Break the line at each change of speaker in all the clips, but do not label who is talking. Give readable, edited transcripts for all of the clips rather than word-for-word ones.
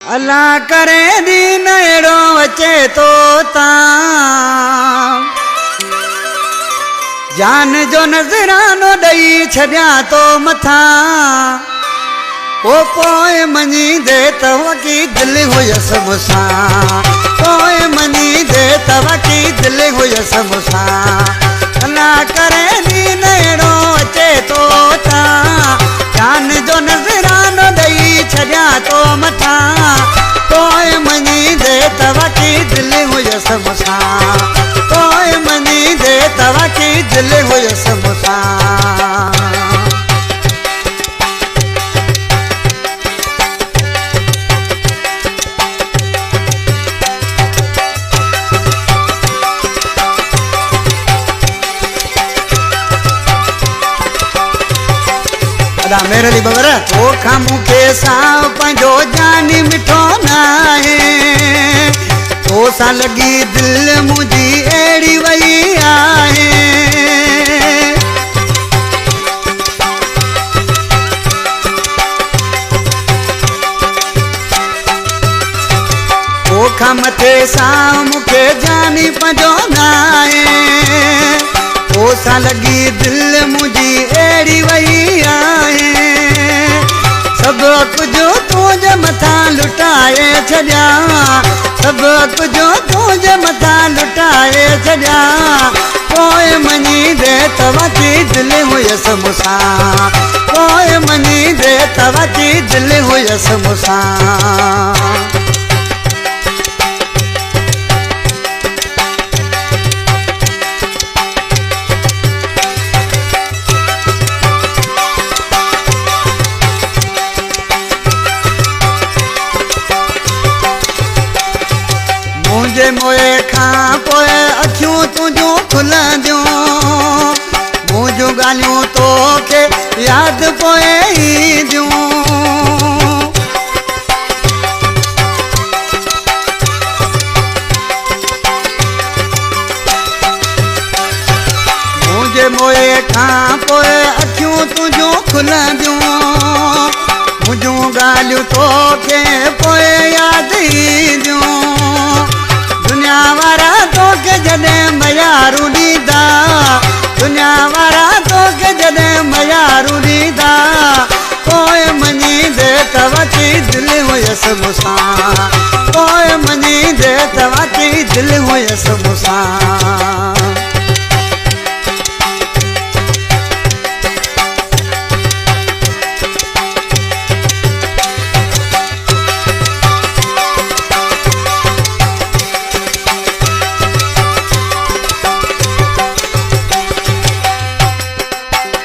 अल्लाह करे दीन एड़ो अचे तो जान जो नजरानो दई छड्या तो मथा ओ पोए मनी दे तवकी दिल हुयस मुसा पोए मनी दे तवकी दिल हुयस मुसा अल्लाह करे दीन एड़ो अचे तो जान जो नजरानो दई छड्या तो मथा पोए मनी दे तवकी दिल हुयस मुसा पोए मनी दे तवकी दिल हुयस मुसा मेरे लिए बगर ओ खामू के साव पंजो जानी मिठो ना है तो सा लगी दिल मुझी एड़ी वही आहे ओ खामते साव मुके जानी पंजो ना है तो सा लगी दिल मुझी एड़ी वही आहे सब कुछ तुझे मथा लुटाए छड्या सब कुछ तुझे मथा लुटाए छड्या पोए मनी दे तवकी दिल हुयस मुसा पोए मनी दे तवकी दिल हुयस मुसा मुझे मोए खां पोए अखियूं तुझूं खुलंदियूं मुझूं ॻाल्हियूं तोखे यादि पोए ईंदियूं मुझे मोए खां पोए अखियूं तुझूं खुलंदियूं मुझूं ॻाल्हियूं तोखे पोए यादि ईंदियूं दुनिया वारा तोखे जॾहिं मयारू ॾींदा दुनिया वारा तोखे जॾहिं मयारू ॾींदा पोइ मञी दे तवकी दिल हुयस मुसा पोइ मञी दे तवकी दिल हुयस मुसा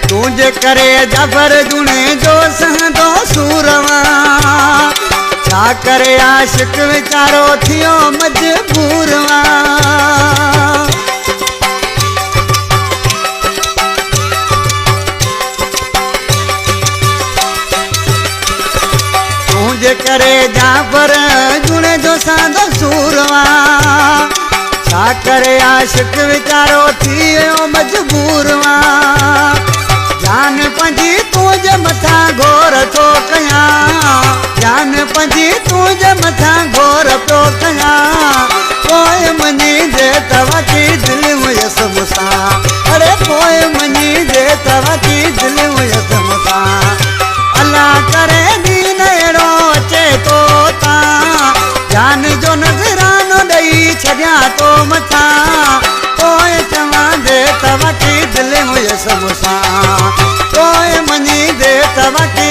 तुझे करे जबर जुने जो सहंदो सूरवा छा करे आशिक वीचारो थियो मजबूरवा तुझे करे जबर जुने जो सहंदो सूरवा छा करे आशिक वीचारो थियो मजबूरवा जान पंजी तुझे मथा घोर तो कया जान पंजी तुझे मथा घोर तो कया पोए मनी दे तवकी दिल हुयस मुसा अरे पोए मनी दे तवकी दिल हुयस मुसा अल्लाह करे दीन एड़ो अचे तो जान जो नजरानो दई छड्या तो मथा पोए चवा दे तवकी दिल हुयस मुसा पोए मनी दे तवकी